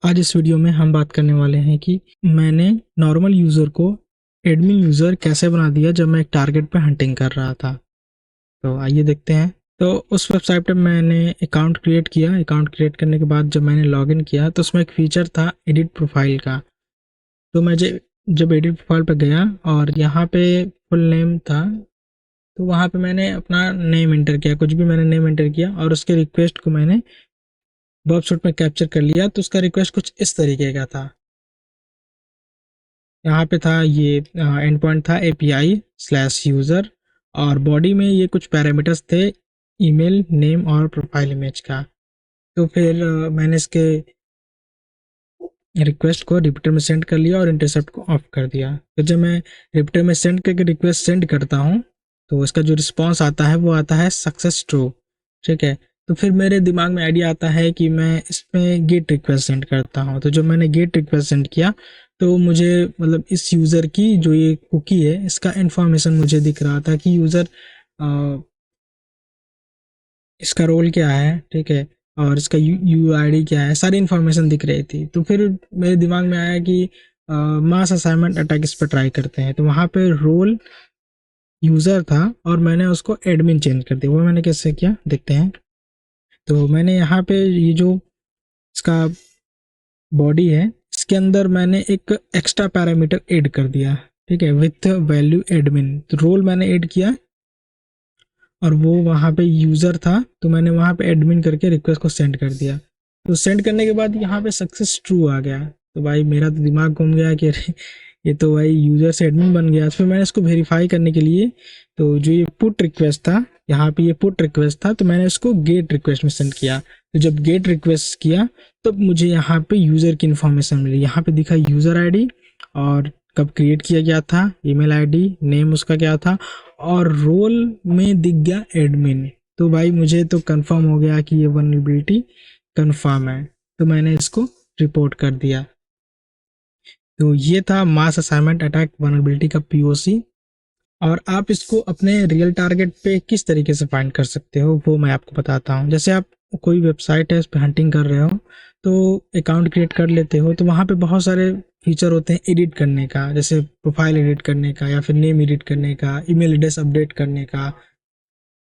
आज इस वीडियो में हम बात करने वाले हैं कि मैंने नॉर्मल यूज़र को एडमिन यूज़र कैसे बना दिया जब मैं एक टारगेट पे हंटिंग कर रहा था। तो आइए देखते हैं। तो उस वेबसाइट पे मैंने अकाउंट क्रिएट किया। अकाउंट क्रिएट करने के बाद जब मैंने लॉगिन किया तो उसमें एक फ़ीचर था एडिट प्रोफाइल का। तो मैं जब एडिट प्रोफाइल पे गया और यहाँ पे फुल नेम था, तो वहाँ पे मैंने अपना नेम इंटर किया, कुछ भी मैंने नेम इंटर किया और उसके रिक्वेस्ट को मैंने वर्कशॉप में कैप्चर कर लिया। तो उसका रिक्वेस्ट कुछ इस तरीके का था। यहाँ पे था ये एंड पॉइंट था API/यूज़र और बॉडी में ये कुछ पैरामीटर्स थे ईमेल, नेम और प्रोफाइल इमेज का। तो फिर मैंने इसके रिक्वेस्ट को रिपीटर में सेंड कर लिया और इंटरसेप्ट को ऑफ कर दिया। तो जब मैं रिपीटर में सेंड करके रिक्वेस्ट सेंड करता हूँ तो इसका जो रिस्पॉन्स आता है वो आता है सक्सेस ट्रू। ठीक है। तो फिर मेरे दिमाग में आइडिया आता है कि मैं इसमें गेट रिक्वेस्ट सेंड करता हूँ। तो जब मैंने गेट रिक्वेस्ट सेंड किया तो मुझे मतलब इस यूज़र की जो ये कुकी है इसका इन्फॉर्मेशन मुझे दिख रहा था कि यूज़र इसका रोल क्या है, ठीक है, और इसका UID क्या है, सारी इन्फॉर्मेशन दिख रही थी। तो फिर मेरे दिमाग में आया कि मास असाइनमेंट अटैक इस पर ट्राई करते हैं। तो वहाँ पे रोल यूज़र था और मैंने उसको एडमिन चेंज कर दिया। वो मैंने कैसे किया देखते हैं। तो मैंने यहाँ पे ये जो इसका बॉडी है इसके अंदर मैंने एक एक्स्ट्रा पैरामीटर ऐड कर दिया, ठीक है, विथ वैल्यू एडमिन। तो रोल मैंने ऐड किया और वो वहाँ पे यूज़र था तो मैंने वहाँ पे एडमिन करके रिक्वेस्ट को सेंड कर दिया। तो सेंड करने के बाद यहाँ पे सक्सेस ट्रू आ गया। तो भाई मेरा तो दिमाग घूम गया कि अरे ये तो भाई यूज़र से एडमिन बन गया। फिर मैंने इसको वेरीफाई करने के लिए तो जो ये पुट रिक्वेस्ट था, यहाँ पे ये पुट रिक्वेस्ट था, तो मैंने इसको गेट रिक्वेस्ट में सेंड किया। तो जब गेट रिक्वेस्ट किया तब मुझे यहाँ पे यूज़र की इन्फॉर्मेशन मिली। यहाँ पे दिखा यूज़र ID और कब क्रिएट किया गया था, ईमेल ID, नेम उसका क्या था और रोल में दिख गया एडमिन। तो भाई मुझे तो कंफर्म हो गया कि ये वल्नरेबिलिटी कंफर्म है। तो मैंने इसको रिपोर्ट कर दिया। तो ये था मास असाइनमेंट अटैक वल्नरेबिलिटी का POC। और आप इसको अपने रियल टारगेट पे किस तरीके से फाइंड कर सकते हो वो मैं आपको बताता हूँ। जैसे आप कोई वेबसाइट है उस पर हंटिंग कर रहे हो तो अकाउंट क्रिएट कर लेते हो, तो वहाँ पे बहुत सारे फीचर होते हैं एडिट करने का, जैसे प्रोफाइल एडिट करने का या फिर नेम एडिट करने का, ईमेल एड्रेस अपडेट करने का,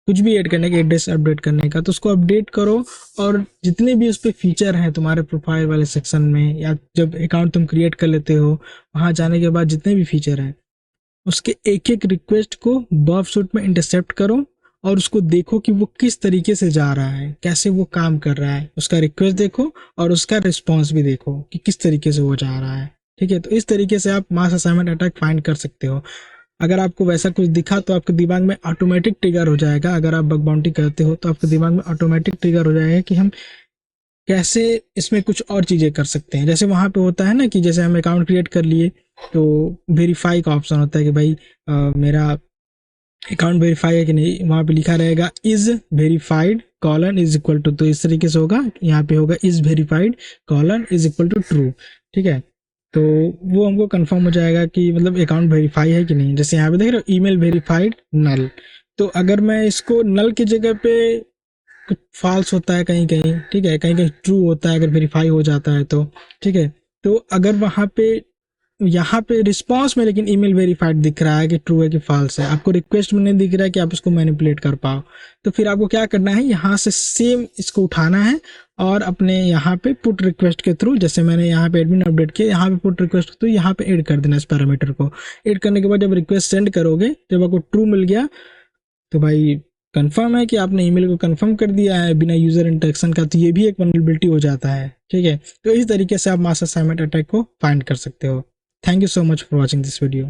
कुछ भी ऐड करने का, एड्रेस अपडेट करने का। तो उसको अपडेट करो और जितने भी उस पर फीचर हैं तुम्हारे प्रोफाइल वाले सेक्शन में या जब अकाउंट तुम क्रिएट कर लेते हो वहाँ जाने के बाद जितने भी फीचर हैं उसके एक एक रिक्वेस्ट को बफ सूट में इंटरसेप्ट करो और उसको देखो कि वो किस तरीके से जा रहा है, कैसे वो काम कर रहा है। उसका रिक्वेस्ट देखो और उसका रिस्पॉन्स भी देखो कि किस तरीके से वो जा रहा है। ठीक है। तो इस तरीके से आप मास असाइनमेंट अटैक फाइंड कर सकते हो। अगर आपको वैसा कुछ दिखा तो आपके दिमाग में ऑटोमेटिक ट्रिगर हो जाएगा। अगर आप बग बाउंटी करते हो तो आपके दिमाग में ऑटोमेटिक ट्रिगर हो जाएगा कि हम कैसे इसमें कुछ और चीज़ें कर सकते हैं। जैसे वहाँ पे होता है ना कि जैसे हम अकाउंट क्रिएट कर लिए तो वेरीफाई का ऑप्शन होता है कि भाई मेरा अकाउंट वेरीफाई है कि नहीं। वहाँ पे लिखा रहेगा is verified colon is equal to, तो इस तरीके से होगा, यहाँ पे होगा is verified colon is equal to true. ठीक है। तो वो हमको कंफर्म हो जाएगा कि मतलब अकाउंट वेरीफाई है कि नहीं। जैसे यहाँ पे देख रहे हो ईमेल वेरीफाइड नल, तो अगर मैं इसको नल की जगह पे कुछ फॉल्स होता है कहीं कहीं, ठीक है, कहीं कहीं ट्रू होता है अगर वेरीफाई हो जाता है तो, ठीक है। तो अगर वहाँ पे यहाँ पे रिस्पॉन्स में लेकिन ईमेल वेरीफाइड दिख रहा है कि ट्रू है कि फॉल्स है, आपको रिक्वेस्ट में नहीं दिख रहा है कि आप उसको मैनिपुलेट कर पाओ, तो फिर आपको क्या करना है, यहाँ से सेम इसको उठाना है और अपने यहाँ पे पुट रिक्वेस्ट के थ्रू, जैसे मैंने यहाँ पे एडमिन अपडेट किया, यहाँ पे पुट रिक्वेस्ट के थ्रू यहाँ पे ऐड कर देना इस पैरामीटर को। ऐड करने के बाद जब रिक्वेस्ट सेंड करोगे, जब आपको ट्रू मिल गया तो भाई कंफर्म है कि आपने ईमेल को कंफर्म कर दिया है बिना यूजर इंटरेक्शन का। तो ये भी एक वल्नरेबिलिटी हो जाता है। ठीक है। तो इस तरीके से आप मास असाइनमेंट अटैक को फाइंड कर सकते हो। Thank you so much for watching this video.